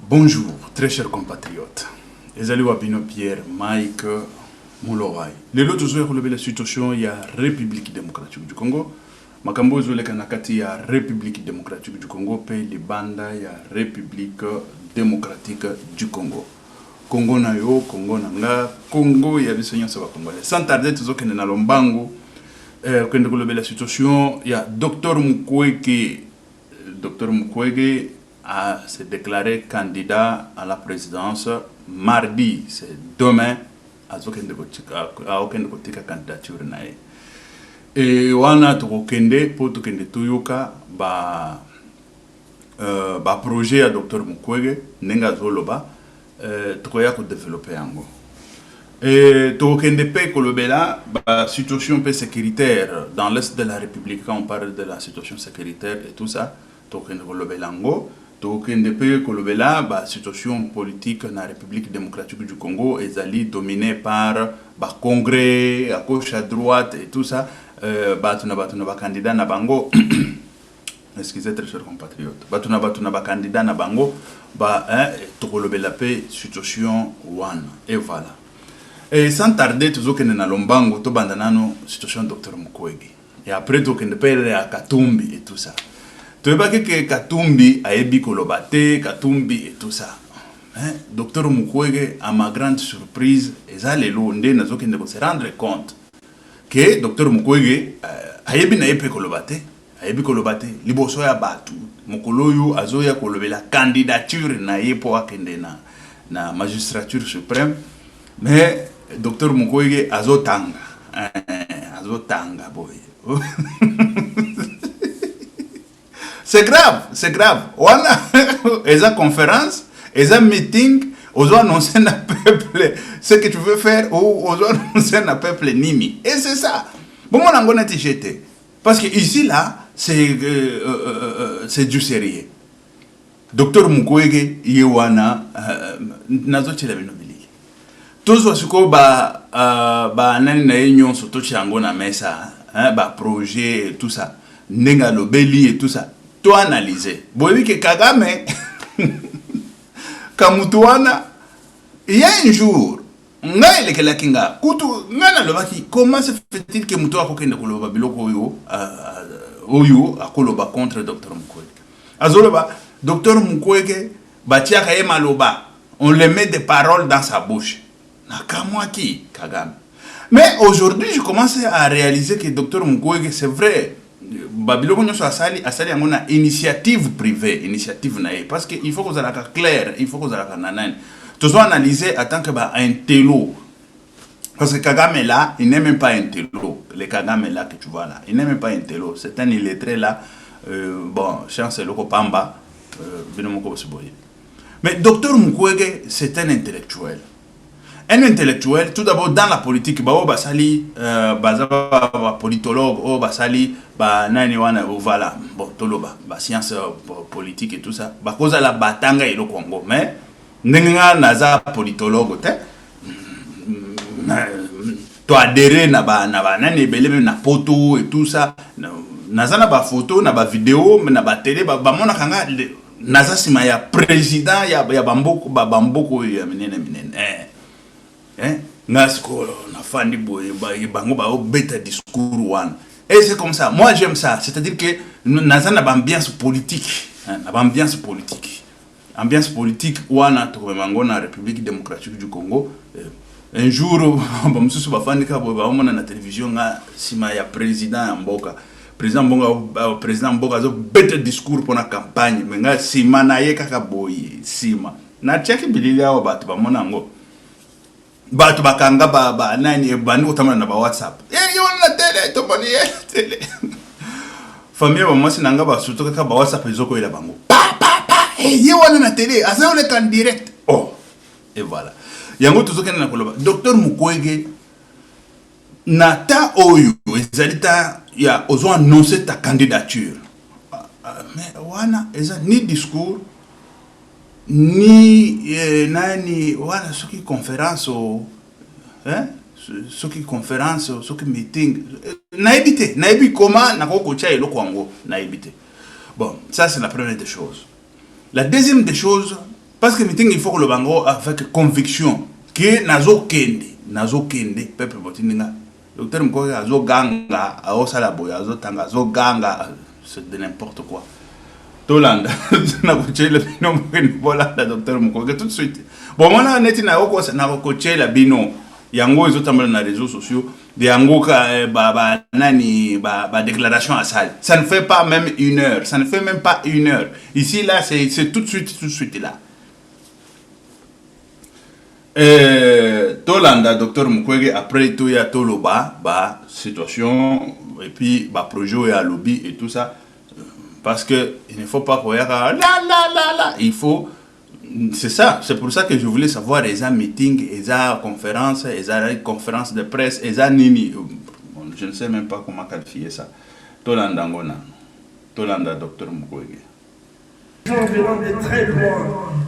Bonjour, très chers compatriotes. Ezali Wabino Pierre, Mike Moulorai. Les autres jours, relevé la situation, il y a République démocratique du Congo. Makambo Zole Kanakati, il y a République démocratique du Congo. Pays les Banda, il y a République démocratique du Congo. Congo na yo, Congo nanga, Congo, il y a des seigneurs ça va congolais. Sans tarder, tous ceux qui sont dans l'ombango, quand on relevé la situation, il y a Dr Mukwege. Dr Mukwege a se déclaré candidat à la présidence mardi, c'est demain, à aucun de candidature. Et wana tukokende pour tukende tuyuka ba projet à Dr Mukwege nenga zoloba tukoya ko développer yango. Et tukokende pe kolobela ba situation pe sécuritaire dans l'est de la République, quand on parle de la situation sécuritaire et tout ça, tukokende kolobela yango. Donc, la situation politique dans la République démocratique du Congo est dominée par le Congrès, à gauche, à droite et tout ça. Candidat na bango. Excusez très chers compatriotes. Candidat na bango. La situation one. Et voilà. Et sans tarder, toujours que nous allons bango, tout bandanano situation Dr Mukwege. Et après, tout que nous payons à Katumbi et tout ça. Tu veux pas que Katumbi a ébi kolobate, Katumbi et tout ça. Docteur Mukwege, à ma grande surprise, et ça les londes n'a aucun de se rendre compte que Docteur Mukwege a ébi na épi kolobate, a ébi kolobate, liboso ya batu, mukoloyo azoya kolobe la candidature na yepo akende na magistrature suprême, mais Docteur Mukwege azotanga, azotanga boy. C'est grave. On a une conférence, une meeting, on doit annoncer au peuple ce que tu veux faire, ou on doit annoncer au peuple Nimi. Et c'est ça. Bon, on a été jeté. Parce que ici, là, c'est du sérieux. Docteur Mukwege, Yewana, nazochi la binobili. Tous ceux qui nani na union surtout chango na mesa, projet, tout ça, nenga lobeli et tout ça. Toi analyser. Boyebi que Kagame, Kamutuana, il y a un jour, ngai le kinga, kutu ngana lobaki, comment se fait-il que Mutua kokende koloba biloko oyo akoloba contre Dr Mukwege. Azoloba Dr Mukwege batia kaye maloba, on le met des paroles dans sa bouche. Nakamwa ki Kagame. Mais aujourd'hui, je commence à réaliser que Dr Mukwege, c'est vrai. Babylone nous asali une initiative privée, initiative naïe, parce qu'il faut que vous ayez clair, il faut que vous ayez nanan. Tout ça analysé en tant que un télo, parce que Kagame là, il n'est même pas un télo. Le Kagame là que tu vois là, il n'est même pas un télo. C'est un illettré là. Bon, chance le Pamba, mais Docteur Mukwege, c'est un intellectuel. Un intellectuel, tout d'abord dans la politique, basali, politologue, basali, nani wana, voilà, bon, toloba, science politique et tout ça, cause la batanga et le Congo, mais n'enga naza politologue, tu adhéré nani belebe na photo et tout ça, naza na ba photo, na ba vidéo, na ba télé, mona kanga, naza sima ya président, ya bamboko, ya minene. Nasko na fandi boy bango ba beta discours one. Et c'est comme ça. Moi j'aime ça, c'est-à-dire que nous avons une ambiance politique, ambiance politique wana to mango na République démocratique du Congo. Un jour ba mususu ba fandi ka boy ba mona na télévision nga sima ya président Mboka. Président Mboka zo beta discours pour la campagne, mais nga sima na ye kaka boy sima. Na cheki bililia wa batu ba mona ngo. Batu bakanga nani bandi utamana na ba WhatsApp. Yo na tele to bani tele. Famille ba mwasi nanga ba surtout ka ba WhatsApp ezoko ila bango. Pa. Yo wana na tele, asa ole kan direct. Oh. Et voilà. Yango tuzoke na koloba. Docteur Mukwege nata oyo ezalita ya ozo annoncer ta candidature. Mais wana eza ni discours ni nani wala soki conférence soki conférence soki meeting naebi comment nakoko tia eloko yango naebite. Bon, ça c'est la première des choses. La deuxième des choses, parce que meeting il faut que le bango avec conviction que nazo kende peuple botininga docteur Mukwege azo ganga azo sala boya azo tanga azo ganga c'est de n'importe quoi. Tolanda na coacher le bino voilà docteur Mukwege tout de suite. Bon moi na neti na oko na coacher la bino yango ezotambala na réseaux sociaux de yango nani déclaration à salle. Ça ne fait pas même 1 heure, ça ne fait même pas 1 heure. Ici là c'est tout de suite là. Tolanda docteur Mukwege après tout ya toloba situation et puis projet à lobby et tout ça parce que il ne faut pas croire là il faut c'est ça, c'est pour ça que je voulais savoir les meetings, les conférences, les conférences de presse, les nini. Je ne sais même pas comment qualifier ça. Tolanda ngona, Tolanda docteur Mukwege. Les gens venant de très loin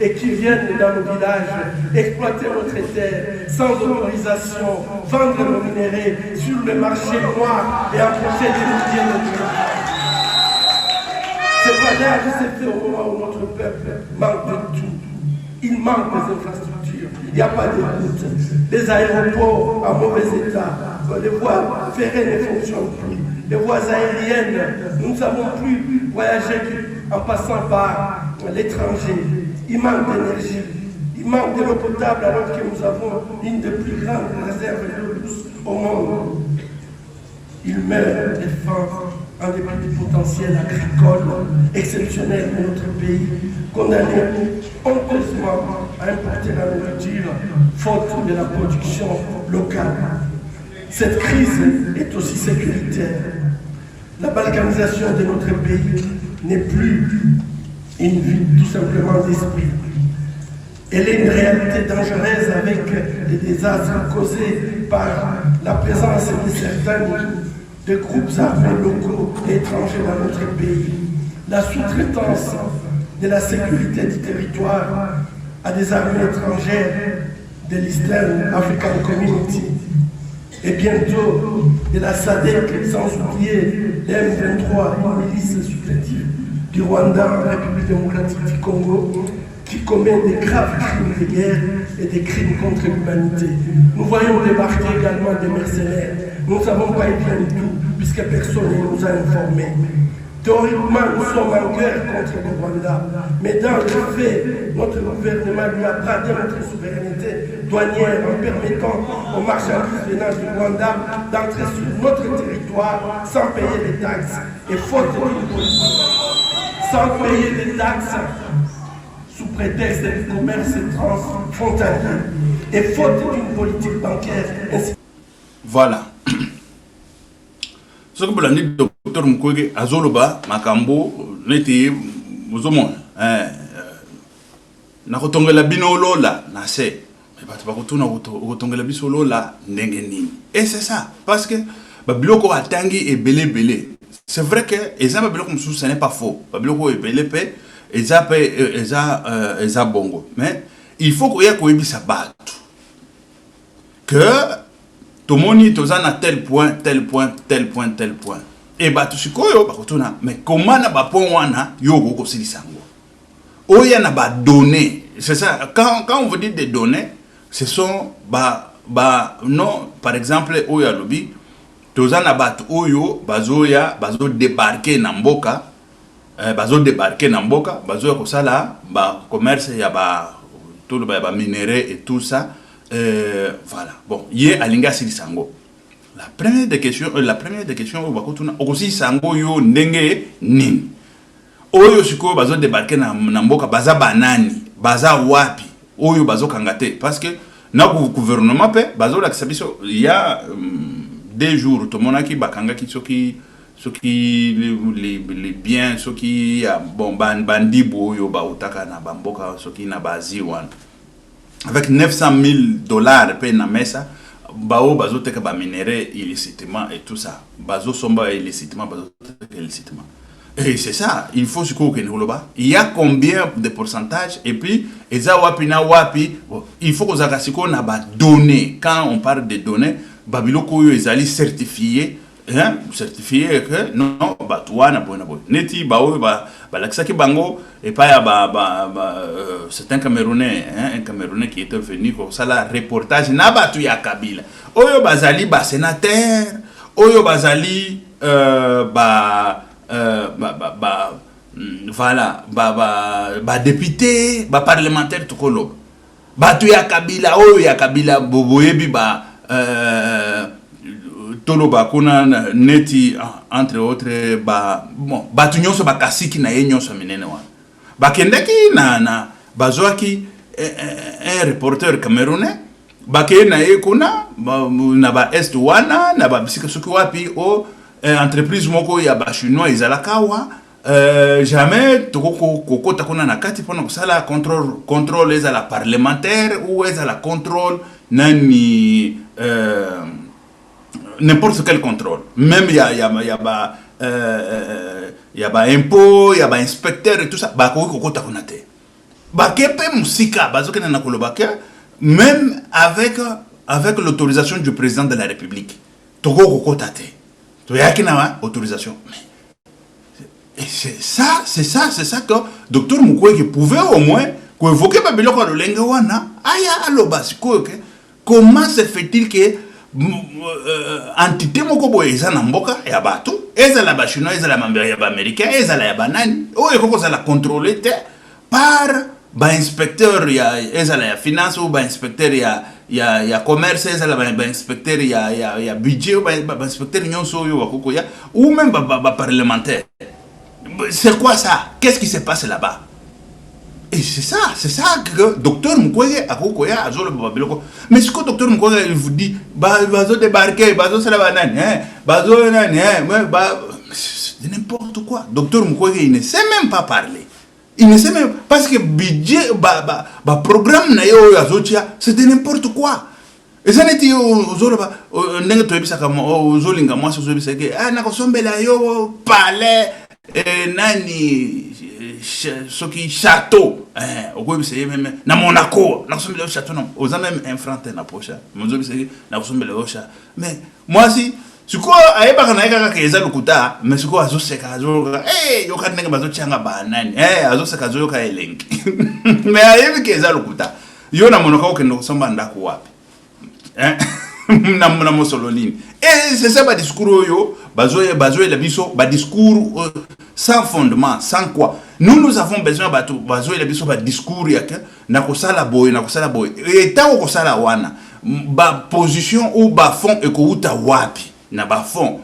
et qui viennent dans nos villages exploiter notre terre sans autorisation, vendre nos minéraux sur le marché noir et empêcher d'étudier notre vie. C'est pas là que c'est fait au moment où notre peuple manque de tout. Il manque des infrastructures, il n'y a pas de routes, les aéroports en mauvais état, les voies ferrées ne fonctionnent plus, les voies aériennes, nous ne savons plus voyager en passant par l'étranger. Il manque d'énergie, il manque de l'eau potable alors que nous avons une des plus grandes réserves d'eau douce au monde. Il meurt de faim en dépit du potentiel agricole exceptionnel de notre pays, condamné honteusement à importer la nourriture faute de la production locale. Cette crise est aussi sécuritaire. La balkanisation de notre pays n'est plus une vie tout simplement d'esprit. Elle est une réalité dangereuse avec des désastres causés par la présence de certains de groupes armés locaux et étrangers dans notre pays. La sous-traitance de la sécurité du territoire à des armées étrangères de l'Eastern African Community et bientôt de la SADC, sans oublier l'M23, une milice supplétive du Rwanda, République démocratique du Congo, qui commet des graves crimes de guerre et des crimes contre l'humanité. Nous voyons débarquer également des mercenaires. Nous ne savons pas bien du tout, puisque personne ne nous a informés. Théoriquement, nous sommes en guerre contre le Rwanda, mais dans le fait, notre gouvernement lui a bradé notre souveraineté douanière en permettant aux marchandises venant du Rwanda d'entrer sur notre territoire sans payer des taxes. Et faute d'une politique, sans payer des taxes, sous prétexte du commerce transfrontalier, et faute d'une politique bancaire. Voilà. Ce que vous avez dit, docteur Mukwege, Azoloba, Makambo, Neti, Muzomon, Nakotongela Binolo là, Nase, mais pas Nakotongela Bisolo là, Nengeni. Et c'est ça, parce que Babiloko a tangi et belé. C'est vrai que, et ça, Babiloko Moussou, ce n'est pas faux. Babiloko est belé, et ça, bongo. Mais il faut qu'il y ait sa batte. Que. Tout le monde est à tel point. Et bah tout ce qu'on a, mais comment n'a pas point wana yogo kosi sango. Oya n'a pas donné. C'est ça. Quand on veut dire des données, ce sont non par exemple oya lobby, toza na bat oyo bazoya bazo débarquer na mboka, bazo kosala commerce ya tout le minéraux et tout ça. Voilà. Bon, yé alinga sili sango. La première des questions, aussi sango yo ndenge nini. Oyo siko bazo débarquer na mboka baza banani, baza wapi. Oyo bazo kangate parce que na gouvernement pe bazo la kisabiso il y a 2 jours tout monaki bakanga ki soki les biens soki bon bandibo yo ba utaka na bamboka soki na bazi wana. Avec 900 000 $ paye na mesa, bazo teka ba minéraux illicitement et tout ça. Bazo somba illicitement, bazo teka illicitement. Et c'est ça, il faut se couper il y a combien de pourcentage et puis eza wapi na wapi, il faut que na ba données. Quand on parle de données, babiloko yo ezali certifié certifié que non batuana bona boy neti baoyo balakisaki bango et pas c'est un Camerounais un Camerounais qui était venu comme ça la reportage na batu ya Kabila oyo bazali ba sénateur oyo bazali voilà député parlementaire tukolo batu ya Kabila oyo ya Kabila boboyebi toloba kuna neti entre autres batu nyonso bakasiki na ye nyonso minene wana bakendaki na bazwaki un reporter camerounais bakeye na ye kuna na ba est wana na ba bisika soki wapi o entreprise moko ya ba chinois ezalaka wa jamais kokota kuna na kati pona kusala contrôle ezala parlementaire ou ezala contrôle nani n'importe quel contrôle. Même il y a impôt, il y a inspecteur et tout ça. Même avec l'autorisation du président de la République. Autorisation. Et c'est ça que Dr Mukwege pouvait au moins évoquer Babiloko Lolengewana. Comment se fait-il que entité moko boye eza na mboka ya bato ezala ba chinois ezala ya ba américain ezala ya banani oyo koko za la contrôler par ba inspecteur ya ezala ya finance ou ba inspecteur ya commerce ezala ba inspecteur ya budget ou ba inspecteur nyonso oyo bakoko ya ou même ba parlementaire. C'est quoi ça? Qu'est-ce qui se passe là-bas? Et c'est ça que Docteur Mukwege a kokoya azolo babiloko. Mais ce que Docteur Mukwege il vous dit, bazo débarquer, bazo sala banane, bazo nani, c'est n'importe quoi. Docteur Mukwege il ne sait même pas parler. Il ne sait même parce que budget programme na yo azotia, c'était n'importe quoi. Et ça n'était ozolo ba ndenge to ebisa kama ozolinga mwasi ozobisa ke na kosombela yo palais nani soki château okobi seye même na Monaco na kosombela yo château non oza même infranté na pocha mozobi seye na kosombela yo château mais moi si siko ayebaka na yeka ka eza lukuta mais siko azoseka azoka yo ka ndenge bazochanga banani azoseka azoyoka elengi mais ayebi ke eza lukuta yo na Monaco okende kosomba ndako wapi na mosololini. Et c'est ça, discours yo, bazoye la biso, discours sans fondement, sans quoi. Nous avons besoin bazoye la biso, discours yake, na kosala boy. Et ta kosala wana, position ou fond et kouta wapi, na fond.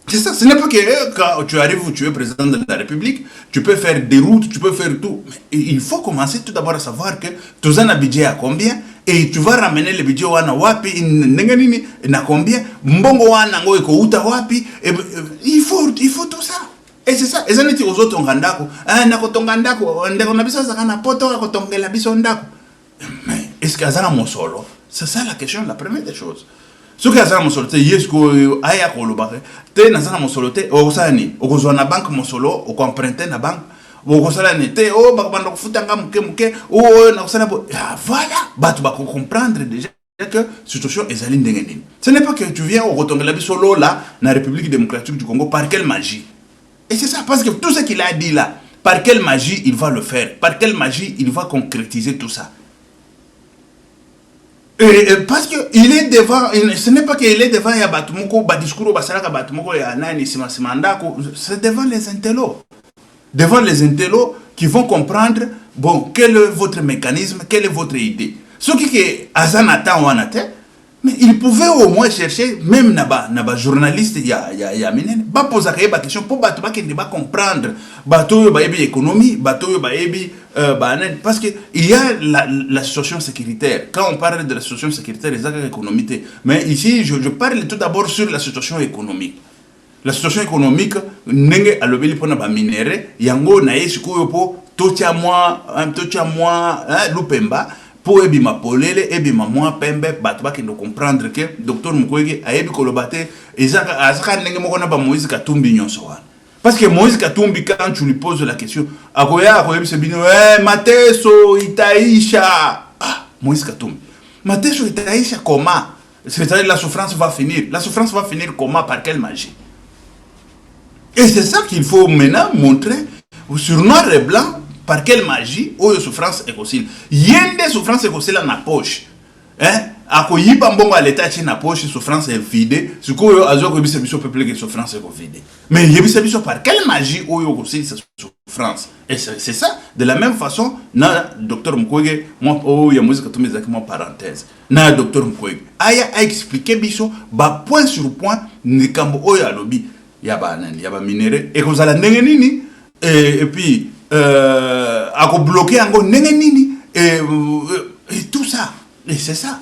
C'est ça, ce n'est pas que quand tu arrives où tu es président de la République, tu peux faire des routes, tu peux faire tout. Mais il faut commencer tout d'abord à savoir que tu as un budget à combien et tu vas ramener le budget wana wapi, na combien, mbongo wana ngo eko uta wapi, il faut tout ça. Et c'est ça, et ça n'est pas aux autres ngandako, na kotongandako, ndeko na biso zakana poto ka kotongela biso ndako. Mais est-ce que azana mosolo? C'est ça la question, la première des choses. Ce qui est dans mon solo, c'est que aya kolobare. Te nazana mon solo te osani. Okozwa na banque mon solo, o emprunter na banque. Okosala ni te bakbanda kufutanga muke na kosala voilà, batu ba comprendre déjà que situation ezali ndenge nini. Ce n'est pas que tu viens au rotongela bisolo là na République démocratique du Congo par quelle magie. Et c'est ça parce que tout ce qu'il a dit là, par quelle magie il va le faire? Par quelle magie il va concrétiser tout ça? Parce que il est devant, ce n'est pas qu'il est devant ya batumoko discours basalaka batumoko ya nani simandako, c'est devant les intellos. Devant les intellos qui vont comprendre bon, quel est votre mécanisme, quelle est votre idée. Ce qui est azanata ou anate, mais il pouvait au moins chercher même naba journaliste ya minen ba poser la question pour bato ba kende ba comprendre bato ba yebi économie, bato ba yebi parce que il y a la situation sécuritaire. Quand on parle de la situation sécuritaire, c'est l'économie. Mais ici, je parle tout d'abord sur la situation économique. La situation économique, nenge alobeli pona ba minéré, yango na yesiko po tocha moi lupemba pour ebima polele ebima moi pembe bato ba kendo comprendre que docteur Mukwege ayebi kolobate ezaka azaka nenge moko na ba Moïse Katumbi nyonso wana. Parce que Moïse Katumbi, quand tu lui poses la question, Mateso Itaïcha. Ah, Moïse Katumbi. Mateso Itaïcha, comment? C'est-à-dire la souffrance va finir. La souffrance va finir comment? Par quelle magie? Et c'est ça qu'il faut maintenant montrer sur noir et blanc, par quelle magie, où la souffrance est possible. Il y a des souffrances possibles dans la poche. Hein? Ako yiba mbongo à l'état qui na poche, souffrance est vidée. Ce que azo ko bisa biso peuple que souffrance est vidée. Mais il y a biso par quelle magie où yo aussi cette souffrance. Et c'est ça. De la même façon, na docteur Mukwege, moi il y a musique tout mes acquis parenthèse. Na docteur Mukwege, aya a expliqué biso ba point sur point ni kambo oyo alobi ya ba minéraux et vous allez ndenge nini et puis ako bloquer ngo ndenge nini et tout ça. Et c'est ça.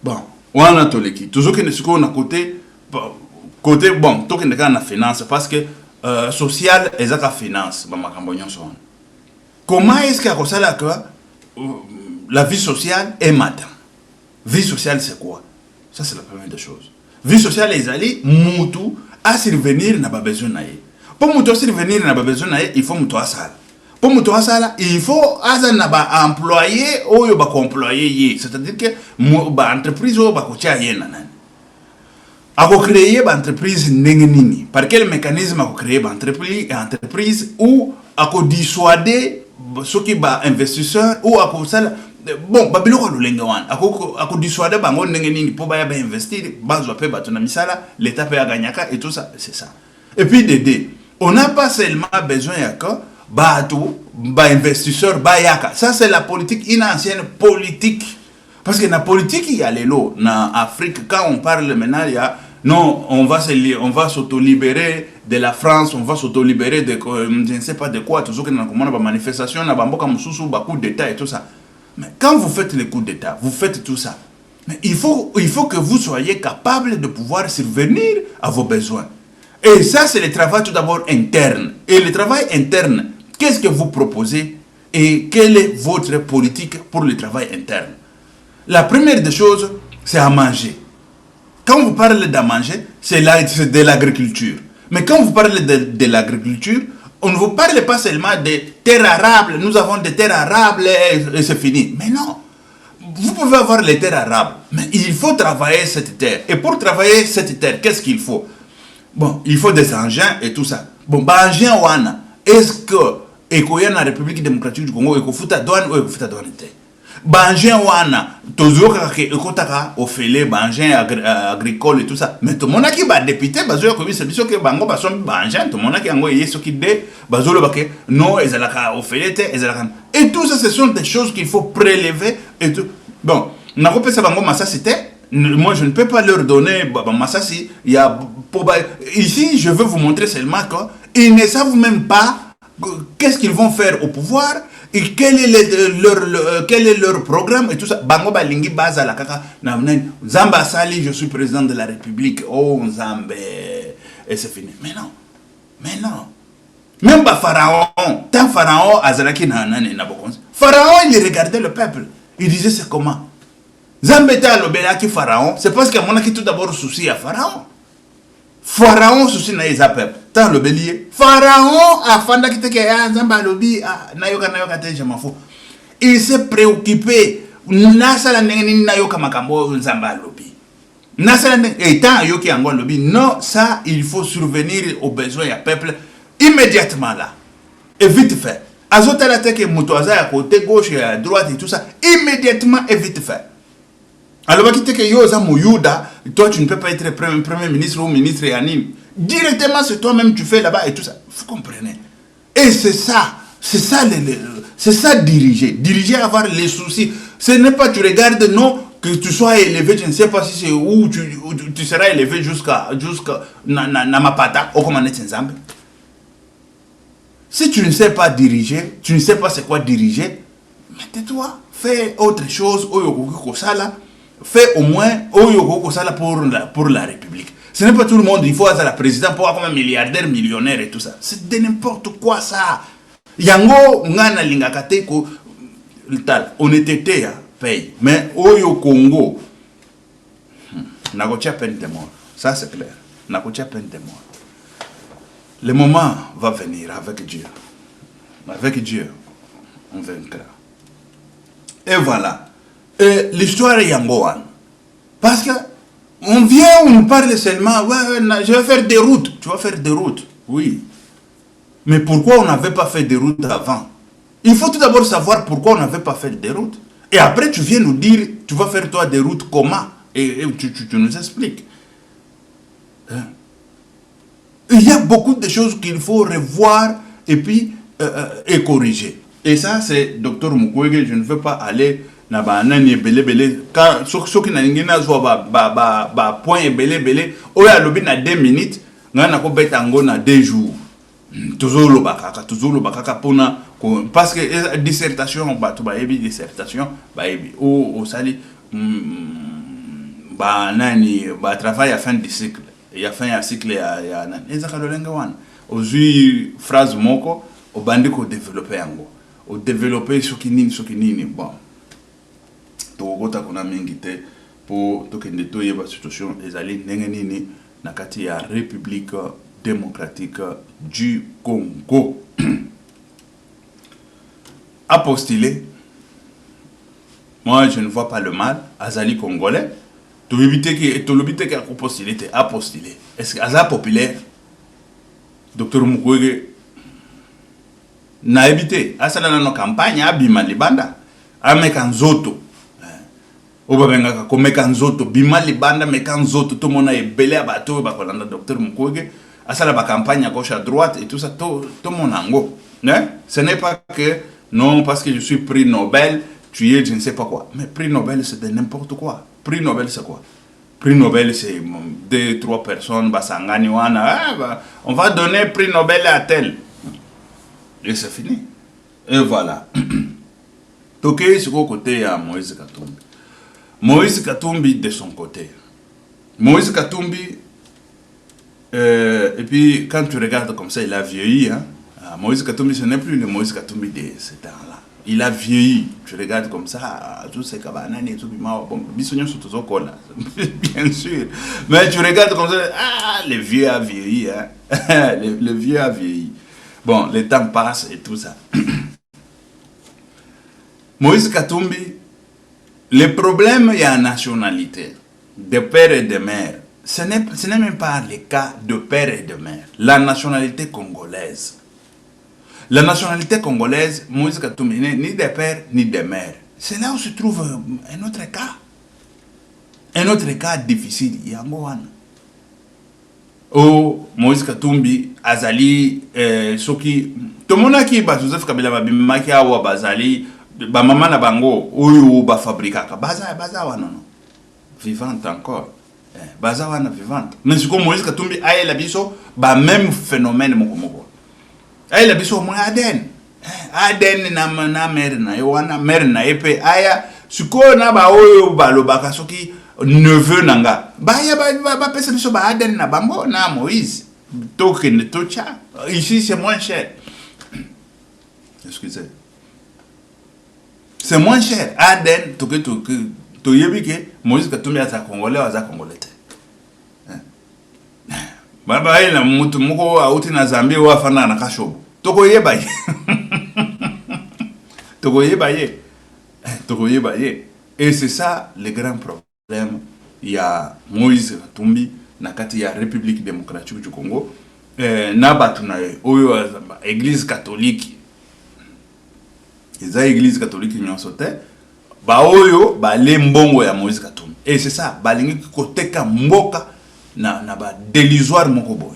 Bon, on a tout l'équipe. Toujours que nous sommes côté bon, tout que nous sommes en finance parce que social et la finance, comment est-ce que ça là que la vie sociale est matin? Vie sociale c'est quoi? Ça c'est la première des choses. Vie sociale les alliés, moutou à survenir n'a pas besoin d'aller. Pour moutou survenir n'a pas besoin d'aller, il faut moutou à ça. Pour moutou à ça, il faut à employé ou yo ba employé, c'est-à-dire que ba entreprise ou ba kocha yena nani. Ako créer ba entreprise ndenge nini? Par quel mécanisme ako créer ba entreprise ou ako dissuader ceux qui ba investisseurs ou ako ça bon ba biloko lulenga wana ako dissuader bango ndenge nini pour ba investir bazo pe ba tona misala l'état peut gagner et tout ça, c'est ça. Et puis d'aider. On n'a pas seulement besoin yaka bateau, investisseur, yaka. Ça, c'est la politique, une ancienne politique. Parce que dans la politique, il y a les lots. Dans l'Afrique, quand on parle maintenant, il y a non, on va s'auto-libérer de la France, on va s'auto-libérer de je ne sais pas de quoi, toujours que dans la manifestation, on a un coup d'État et tout ça. Mais quand vous faites les coups d'État, vous faites tout ça. Mais il faut que vous soyez capable de pouvoir survenir à vos besoins. Et ça, c'est le travail tout d'abord interne. Et le travail interne, qu'est-ce que vous proposez et quelle est votre politique pour le travail interne? La première des choses, c'est à manger. Quand vous parlez d'à manger, c'est de l'agriculture. Mais quand vous parlez de l'agriculture, on ne vous parle pas seulement des terres arables. Nous avons des terres arables et c'est fini. Mais non. Vous pouvez avoir les terres arables, mais il faut travailler cette terre. Et pour travailler cette terre, qu'est-ce qu'il faut? Bon, il faut des engins et tout ça. Bon, bah, engins wana, est-ce que ekoya na République démocratique du Congo ekofuta douane ou ekofuta douane te? Bah, engins wana, toujours que ekotaka ofele bah, engins agricoles et tout ça. Mais tout le monde qui va député, bah, je crois que c'est sûr que bango bah, son bah, engins, tout le monde qui a envoyé ce qui dé, bah, je le baké, non, ezalaka ofele te, ezalaka. Et tout ça, ce sont des choses qu'il faut prélever et tout. Bon, n'a pas ça bango massa c'était. Moi, je ne peux pas leur donner Massassi. Ici, je veux vous montrer seulement qu'ils ne savent même pas qu'est-ce qu'ils vont faire au pouvoir et quel est leur programme et tout ça. Bango Balingi Baza la kaka. Zamba Sali, je suis président de la République. Oh, Zambé. Et c'est fini. Mais non. Mais non. Même pas Pharaon. Tant Pharaon, Azaraki Pharaon, il regardait le peuple. Il disait c'est comment? Zambeta l'obéla qui Pharaon, c'est parce que mon a tout d'abord souci à Pharaon. Pharaon souci na isa peuple. Tant le bélier. Pharaon a fanda qui te kaya Zamba lobi nayoka te je m'en fous. Il s'est préoccupé. Nasala nengeni nayoka makambo Zamba lobi. Nasala et tant yoki ango lobi. Non, ça il faut survenir aux besoins du peuple immédiatement là. Et vite fait. Azota la teke mutoaza à côté gauche et à droite et tout ça. Immédiatement et vite fait. Alors, toi, tu ne peux pas être premier ministre ou ministre anime. Directement, c'est toi-même, tu fais là-bas et tout ça. Vous comprenez? Et c'est ça. C'est ça diriger. Diriger, avoir les soucis. Ce n'est pas tu regardes, non, que tu sois élevé, je ne sais pas si c'est où tu seras élevé jusqu'à Mapata, ou comment est-ce ensemble. Si tu ne sais pas diriger, tu ne sais pas c'est quoi diriger, mais tais-toi, fais autre chose, fais au moins pour la République. Ce n'est pas tout le monde, il faut être la président pour avoir comme un milliardaire, millionnaire et tout ça. C'est de n'importe quoi ça. Yango, ngana lingakate ko honnêteté ya paye. Mais au Congo, nagotia peine de mort. Ça c'est clair. Nagotia peine de mort. Le moment va venir avec Dieu. Avec Dieu, on vaincra. Et voilà. L'histoire est yangoan. Parce que on vient, on nous parle seulement, ouais, je vais faire des routes. Tu vas faire des routes, oui. Mais pourquoi on n'avait pas fait des routes avant? Il faut tout d'abord savoir pourquoi on n'avait pas fait des routes. Et après, tu viens nous dire, tu vas faire toi des routes comment? Et tu nous expliques. Hein? Il y a beaucoup de choses qu'il faut revoir et puis et corriger. Et ça, c'est Dr Mukwege, je ne veux pas aller na ba nani belé belé quand ceux qui n'ont pas point belé belé oya lobi na 2 minutes ngana ko betango na 2 jours toujours le bakaka pona parce que dissertation ba to ba ebi dissertation ba ebi o sali ba nani ba travail à fin du cycle ya fin ya cycle ya nani ezaka lolenga wana ozui phrase moko obandi ko développer yango o développer soki nini bon tokota kuna mingi te po tokende toyeba situation ezali ndenge nini na kati ya République démocratique du Congo. A postuler, moi je ne vois pas le mal. Azali congolais, tu l'éviter qu'il a postulé, a postulé. Est-ce que Azali populaire, Docteur Mukwege, n'a évité. Asala na no campagne, abima libanda, amekanzoto. Obabenga komeka nzoto bima libanda meka nzoto tout mona ebele abato bakolanda Docteur Mukwege asala ba campagne à gauche à droite et tout ça tout mon ango, hein? Ce n'est pas que non parce que je suis prix Nobel tu es je ne sais pas quoi, mais prix Nobel c'est de n'importe quoi. Prix Nobel c'est quoi? Prix Nobel c'est 2-3 personnes basangani wana on va donner prix Nobel à tel et c'est fini et voilà. Donc c'est au côté à Moïse Katumbi. Moïse Katumbi de son côté. Moïse Katumbi, et puis quand tu regardes comme ça, il a vieilli. Hein? Moïse Katumbi, ce n'est plus le Moïse Katumbi de ce temps-là. Il a vieilli. Tu regardes comme ça, tout ce cabanani et tout, bon, bien sûr. Mais tu regardes comme ça, le vieux a vieilli. Hein? le vieux a vieilli. Bon, le temps passe et tout ça. Moïse Katumbi, le problème, il y a la nationalité, de père et de mère. Ce n'est même pas le cas de père et de mère. La nationalité congolaise. La nationalité congolaise, Moïse Katumbi, ni de père ni de mère. C'est là où se trouve un autre cas. Un autre cas difficile. Il y a un oh, Moïse Katumbi, Azali, Soki, tout le monde qui est Joseph Kabila, Babimaki, Awa, Bazali, ba maman na bango oyo ba fabrikaka baza wana no vivante encore baza wana vivante mais ce que Moïse Katumbi aye la biso ba même phénomène moko aye la biso mo aden na mère na yo wana mère na epe aya siko na ba oyo ba lobaka soki neveu nanga ba ya ba pesa biso ba aden na bango na Moïse toke ne tocha ici c'est moins cher. Excusez. C'est moins cher. Aden, tu yebike, Moïse Katumbi a congolais, a congolais. Baba ina mutu muko auti na Zambie wa fana na kashobo. Toko yebaye. Toko yebaye. Toko yebaye. Et c'est ça le grand problème. Il y a Moïse Katumbi na kati ya République démocratique du Congo. Na batu na oyo église catholique. Les églises catholiques n'y ont sauté. Ba oyo ba le mbongo ya Moïse Katumbi. Et c'est ça, ba lingi koteka mboka na ba dérisoire moko boy.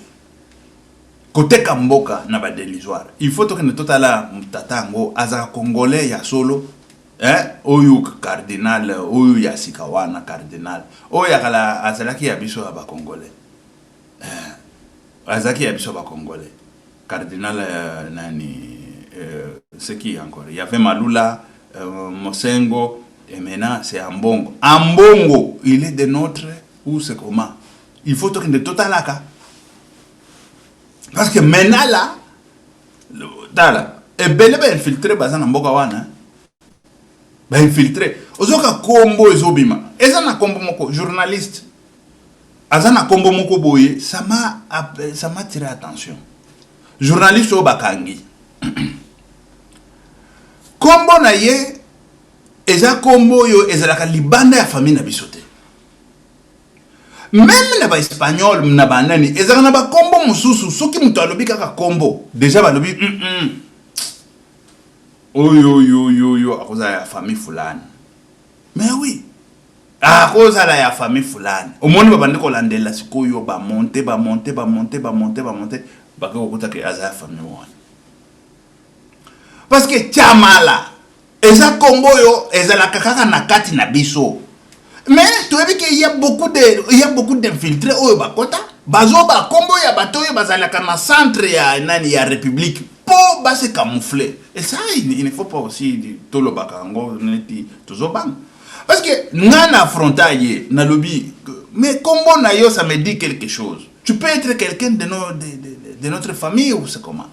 Koteka mboka na ba dérisoire. Il faut que ne totala mtatango aza congolais ya solo, oyo cardinal, oyo ya sikawana cardinal. Oyo kala azalaki ya biso ba congolais. Azaki ya biso ba congolais. Cardinal nani c'est qui encore? Il y avait Malula, Mosengo, et maintenant c'est Ambongo. Ambongo, il est de notre ou c'est comment? Il faut que de total là. Parce que maintenant là, et bel et infiltré bazan Amboka wana. Ba infiltré. Ozoka kombo ezobima. Ezana kombo moko journaliste. Azana kombo moko boye, ça m'a tiré attention. Journaliste au Bakangi. Kombo na ye eza kombo yo ezalaka libanda ya famille na bisote. même na ba espagnol na ba nani ezaka na ba kombo mususu soki muto alobi kaka kombo déjà ba lobi oyo akoza ya famille fulani. Mais oui, akoza la ya famille fulani omoni babandi kolandela sikoyo ba monter bakokota ke aza ya famille wana. Parce que Chamala eza kombo yo ezalaka kaka na kati na biso. Mais tu as vu qu'il y a beaucoup d'infiltrés au bakota bazo ba kombo ya bato yo bazalaka na centre ya nani ya république pour ba se camoufler. Et ça il ne faut pas aussi tout le bakango neti tozobang. Parce que ngana frontailler na lobby mais kombo na yo ça me dit quelque chose. Tu peux être quelqu'un de notre famille ou c'est comment?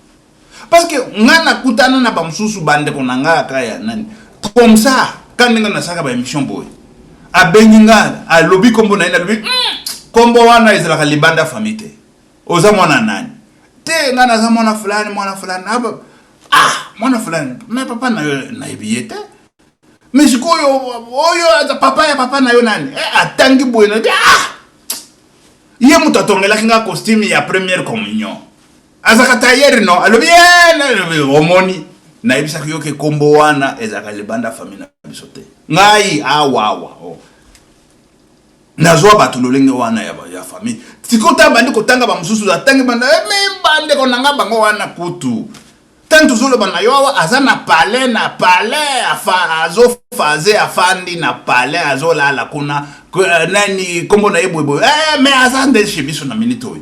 Parce que ngana kutana na bamsusu bande konanga kaya nani. Comme ça quand ngana saka ba émission boy. A Beninga, a lobby kombo na ina lobby kombo wana izala libanda famite oza mwana nani te ngana za mwana fulani aba mwana fulani mais papa na ibiyete mais sikoyo oyo papa na yo nani atangi boy na ye muto atongela kinga costume ya première communion azaka tailleur no alobi omoni na ibisa kiyoke kombo wana ezaka libanda famille na bisote ngai awawa nazwa batu lolenge wana ya famille tikota bandi kotanga ba mususu atangi banda bande konanga bango wana kutu tantu zolo bana yowa azana palais azo faze afandi na palais azola la kuna nani kombo na yebwebo mais azande shibiso na minito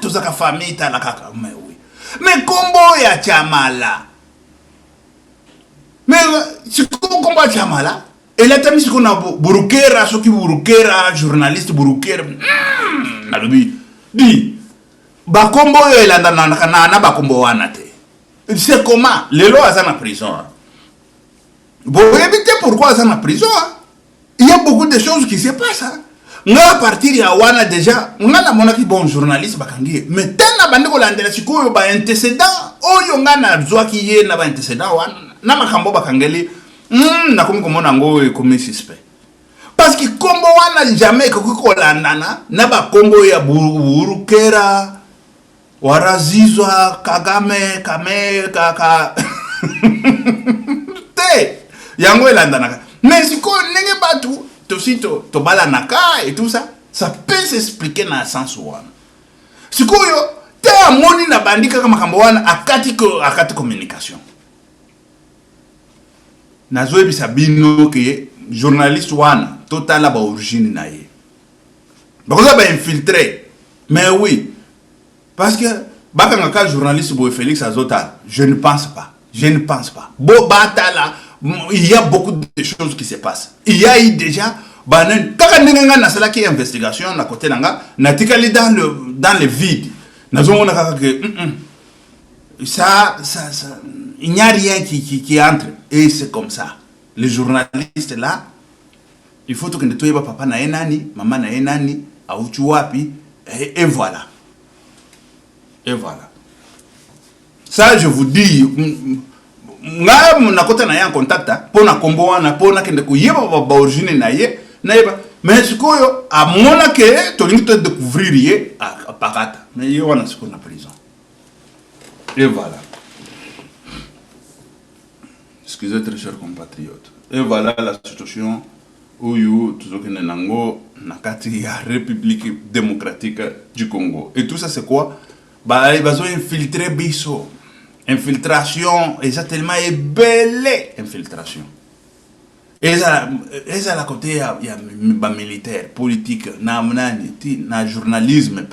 tozaka famille tala kaka mais kombo ya Chamala mais si kombo ya Chamala et la tamise qu'on a burukera soki burukera journaliste burukera nalobi di ba kombo yo elanda na ba kombo wana te c'est comment lelo aza na prison bon éviter pourquoi aza na prison il y a beaucoup de choses qui se passent nga à partir ya wana déjà nga na mona ki bon journaliste bakangi mais tena bande ko landela sikoyo ba antécédent oyo nga na zwa ki ye na ba antécédent wana na makambo bakangeli na komi komona ngo comme suspect parce que kombo wana jamais ko landana na ba kombo ya burukera warazizwa Kagame kaka te yango elandana mais siko nenge batu tosito to bala naka et tout ça peut s'expliquer dans sens wana sikoyo te amoni na bandika kama makambo wana akati communication nazoe bisabino ke journaliste wana total ba origine na ye bakoza ba infiltré mais oui parce que bakanga ka journaliste boy Félix Azota je ne pense pas bo batala il y a beaucoup de choses qui se passent il y a eu déjà banen kaka ninga na sala ki investigation na côté nanga na tikali dans le vide nazomona kaka que ça il n'y a rien qui entre et c'est comme ça les journalistes là il faut que netoyeba papa na enani mama na enani auchu wapi et voilà ça je vous dis nga na kota na ya contact pona kombo wana pona kende ko yeba ba origine na ye na yeba mais sikoyo amona ke to lingi to découvrir ye pakata mais ye wana siko na prison et voilà. Excusez très chers compatriotes. Et voilà la situation où you tuzokene nango nakati ya République démocratique du Congo. Et tout ça c'est quoi? Bah ils ont infiltré biso. Infiltration, et ça tellement est belle infiltration. Et ça la côté ya militaire, politique, na journalisme,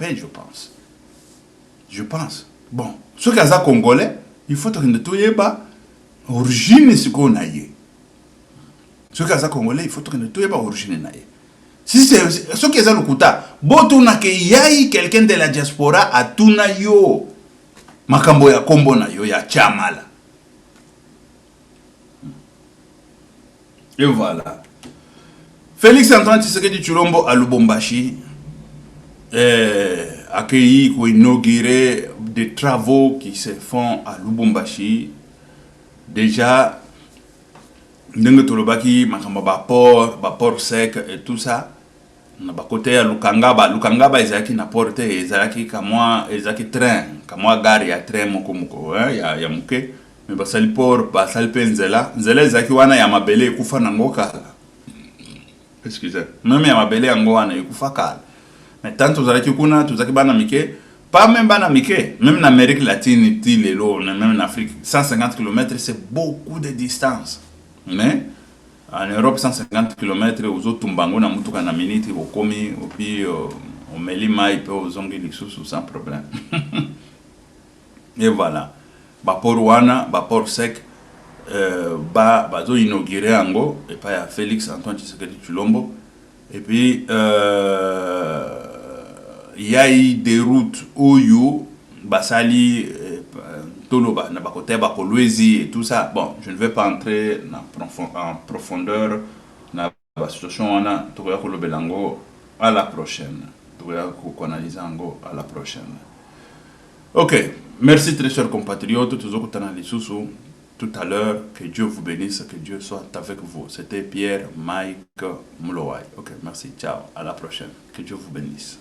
je pense. Bon, ce cas là congolais, il faut que nous yeba origine ce qu'on a eu. Ce cas là congolais, il faut que nous yeba origine na ye. Si c'est ce qui est ça le kuta, botuna ke yai quelqu'un de la diaspora a tuna yo makambo ya kombo na yo ya Chamala. Et voilà. Félix Antoine Tshisekedi Tshilombo à Lubumbashi accueilli pour inaugurer des travaux qui se font à Lubumbashi. Déjà, ndenge tolobaki makambo ba port sec et tout ça. na bakote ya Lukangaba ezalaki na porte ezalaki ezalaki train kamwa gare ya train moko ya muke mais basali port basali pe nzela ezalaki wana ya mabele ekufa nango kala excusez même ya mabele yango wana ekufa kala mais tant tozalaki kuna tozalaki bana mike pas même bana mike même en Amérique latine même en Afrique 150 km c'est beaucoup de distance mais en Europe 150 km aux autres tumbango na mutuka na minute okomi opi omeli mai pe ozongi lisusu sans problème et voilà baport wana baport sec bazo inauguré ango et pas ya Félix Antoine Tshisekedi Tshilombo et puis il y a eu des routes oyo basali toloba na bakote bakolwezi et tout ça. Bon, je ne vais pas entrer en profondeur na la situation wana tokoya kolobelango à la prochaine. Tokoya ko analyser ango à la prochaine. OK, merci très chers compatriotes, toujours kotana lisusu tout à l'heure, que Dieu vous bénisse, que Dieu soit avec vous. C'était Pierre Mike Mulowai. OK, merci, ciao, à la prochaine. Que Dieu vous bénisse.